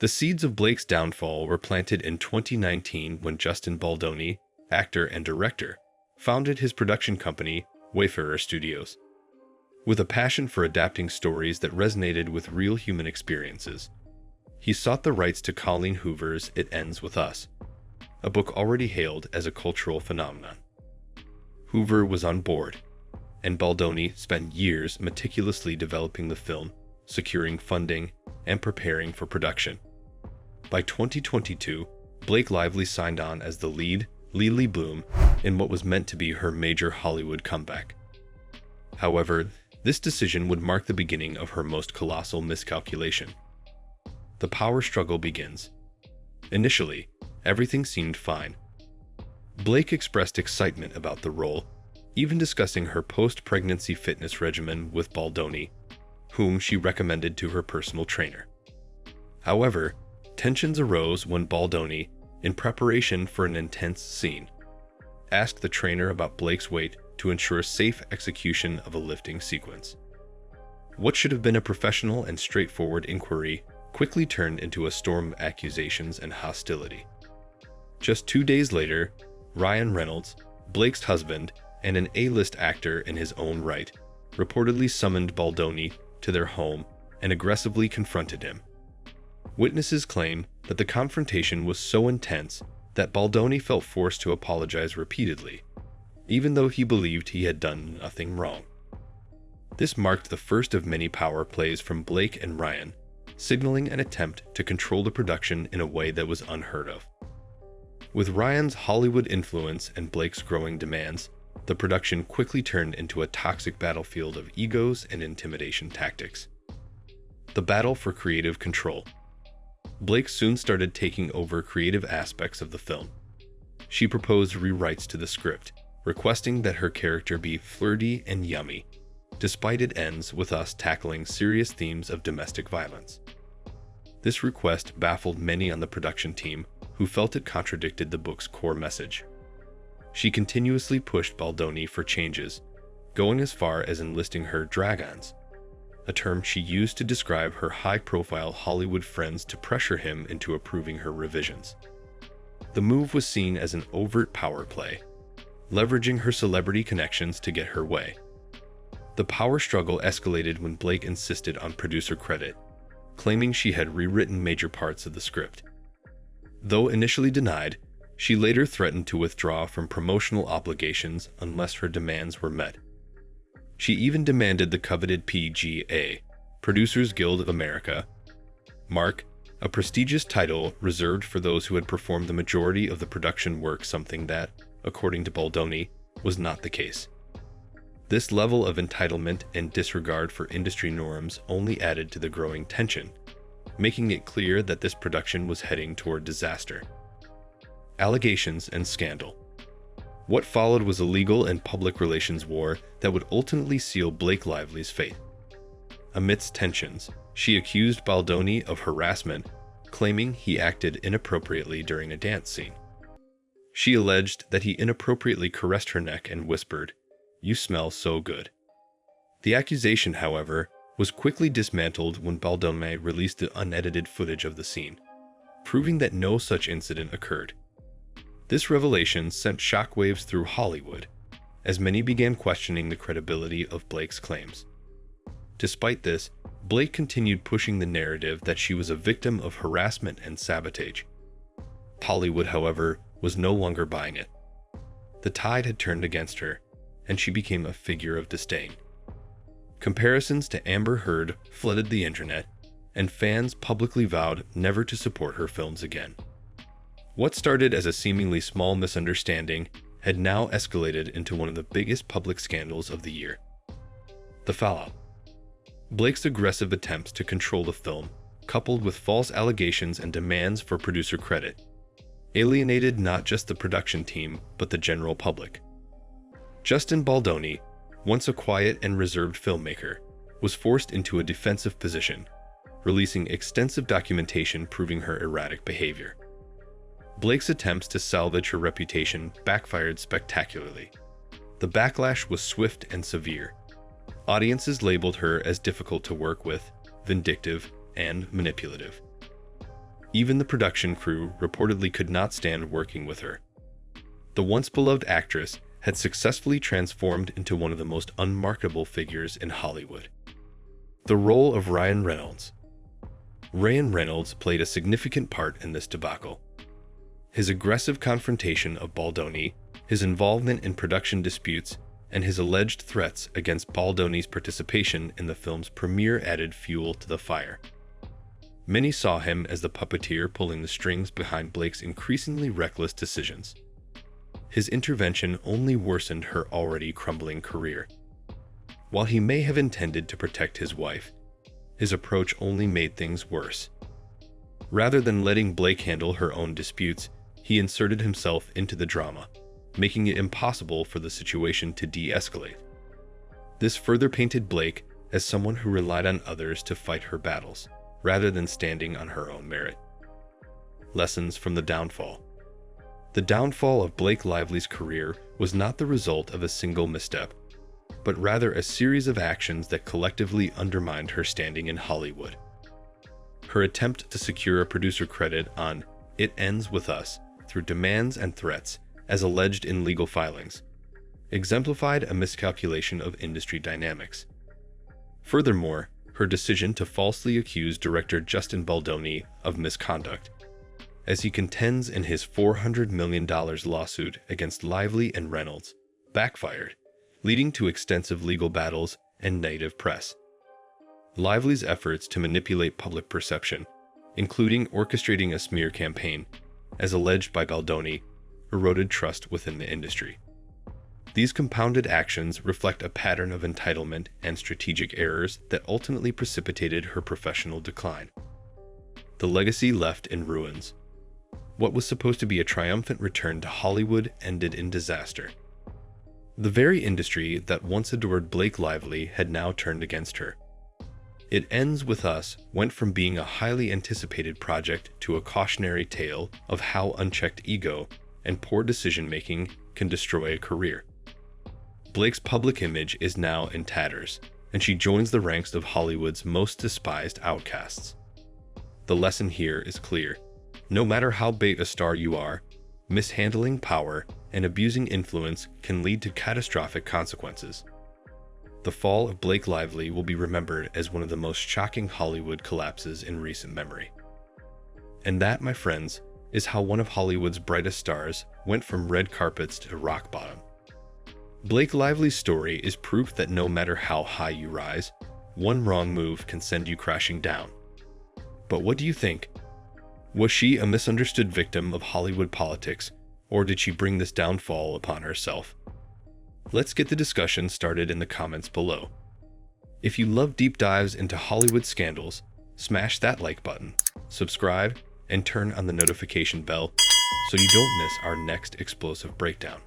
The seeds of Blake's downfall were planted in 2019 when Justin Baldoni, actor and director, founded his production company, Wayfarer Studios. With a passion for adapting stories that resonated with real human experiences, he sought the rights to Colleen Hoover's It Ends With Us, a book already hailed as a cultural phenomenon. Hoover was on board, and Baldoni spent years meticulously developing the film, securing funding, and preparing for production. By 2022, Blake Lively signed on as the lead, Lily Bloom, in what was meant to be her major Hollywood comeback. However, this decision would mark the beginning of her most colossal miscalculation. The power struggle begins. Initially, everything seemed fine. Blake expressed excitement about the role, even discussing her post-pregnancy fitness regimen with Baldoni, whom she recommended to her personal trainer. However, tensions arose when Baldoni, in preparation for an intense scene, asked the trainer about Blake's weight to ensure safe execution of a lifting sequence. What should have been a professional and straightforward inquiry quickly turned into a storm of accusations and hostility. Just 2 days later, Ryan Reynolds, Blake's husband and an A-list actor in his own right, reportedly summoned Baldoni to their home and aggressively confronted him. Witnesses claim that the confrontation was so intense that Baldoni felt forced to apologize repeatedly, even though he believed he had done nothing wrong. This marked the first of many power plays from Blake and Ryan, signaling an attempt to control the production in a way that was unheard of. With Ryan's Hollywood influence and Blake's growing demands, the production quickly turned into a toxic battlefield of egos and intimidation tactics. The battle for creative control. Blake soon started taking over creative aspects of the film. She proposed rewrites to the script, requesting that her character be flirty and yummy, despite it ends with us tackling serious themes of domestic violence. This request baffled many on the production team who felt it contradicted the book's core message. She continuously pushed Baldoni for changes, going as far as enlisting her dragons, a term she used to describe her high-profile Hollywood friends to pressure him into approving her revisions. The move was seen as an overt power play, leveraging her celebrity connections to get her way. The power struggle escalated when Blake insisted on producer credit, claiming she had rewritten major parts of the script. Though initially denied, she later threatened to withdraw from promotional obligations unless her demands were met. She even demanded the coveted PGA, Producers Guild of America, mark, a prestigious title reserved for those who had performed the majority of the production work, something that, according to Baldoni, was not the case. This level of entitlement and disregard for industry norms only added to the growing tension, making it clear that this production was heading toward disaster. Allegations and scandal. What followed was a legal and public relations war that would ultimately seal Blake Lively's fate. Amidst tensions, she accused Baldoni of harassment, claiming he acted inappropriately during a dance scene. She alleged that he inappropriately caressed her neck and whispered, "You smell so good." The accusation, however, was quickly dismantled when Baldoni released the unedited footage of the scene, proving that no such incident occurred. This revelation sent shockwaves through Hollywood, as many began questioning the credibility of Blake's claims. Despite this, Blake continued pushing the narrative that she was a victim of harassment and sabotage. Hollywood, however, was no longer buying it. The tide had turned against her, and she became a figure of disdain. Comparisons to Amber Heard flooded the internet, and fans publicly vowed never to support her films again. What started as a seemingly small misunderstanding had now escalated into one of the biggest public scandals of the year. The fallout. Blake's aggressive attempts to control the film, coupled with false allegations and demands for producer credit, alienated not just the production team, but the general public. Justin Baldoni, once a quiet and reserved filmmaker, was forced into a defensive position, releasing extensive documentation proving her erratic behavior. Blake's attempts to salvage her reputation backfired spectacularly. The backlash was swift and severe. Audiences labeled her as difficult to work with, vindictive, and manipulative. Even the production crew reportedly could not stand working with her. The once beloved actress had successfully transformed into one of the most unmarketable figures in Hollywood. The role of Ryan Reynolds. Ryan Reynolds played a significant part in this debacle. His aggressive confrontation of Baldoni, his involvement in production disputes, and his alleged threats against Baldoni's participation in the film's premiere added fuel to the fire. Many saw him as the puppeteer pulling the strings behind Blake's increasingly reckless decisions. His intervention only worsened her already crumbling career. While he may have intended to protect his wife, his approach only made things worse. Rather than letting Blake handle her own disputes, he inserted himself into the drama, making it impossible for the situation to de-escalate. This further painted Blake as someone who relied on others to fight her battles, rather than standing on her own merit. Lessons from the downfall. The downfall of Blake Lively's career was not the result of a single misstep, but rather a series of actions that collectively undermined her standing in Hollywood. Her attempt to secure a producer credit on It Ends With Us through demands and threats, as alleged in legal filings, exemplified a miscalculation of industry dynamics. Furthermore, her decision to falsely accuse director Justin Baldoni of misconduct, as he contends in his $400 million lawsuit against Lively and Reynolds, backfired, leading to extensive legal battles and negative press. Lively's efforts to manipulate public perception, including orchestrating a smear campaign, as alleged by Baldoni, eroded trust within the industry. These compounded actions reflect a pattern of entitlement and strategic errors that ultimately precipitated her professional decline. The legacy left in ruins. What was supposed to be a triumphant return to Hollywood ended in disaster. The very industry that once adored Blake Lively had now turned against her. It Ends With Us went from being a highly anticipated project to a cautionary tale of how unchecked ego and poor decision-making can destroy a career. Blake's public image is now in tatters, and she joins the ranks of Hollywood's most despised outcasts. The lesson here is clear. No matter how big a star you are, mishandling power and abusing influence can lead to catastrophic consequences. The fall of Blake Lively will be remembered as one of the most shocking Hollywood collapses in recent memory. And that, my friends, is how one of Hollywood's brightest stars went from red carpets to rock bottom. Blake Lively's story is proof that no matter how high you rise, one wrong move can send you crashing down. But what do you think? Was she a misunderstood victim of Hollywood politics, or did she bring this downfall upon herself? Let's get the discussion started in the comments below. If you love deep dives into Hollywood scandals, smash that like button, subscribe, and turn on the notification bell so you don't miss our next explosive breakdown.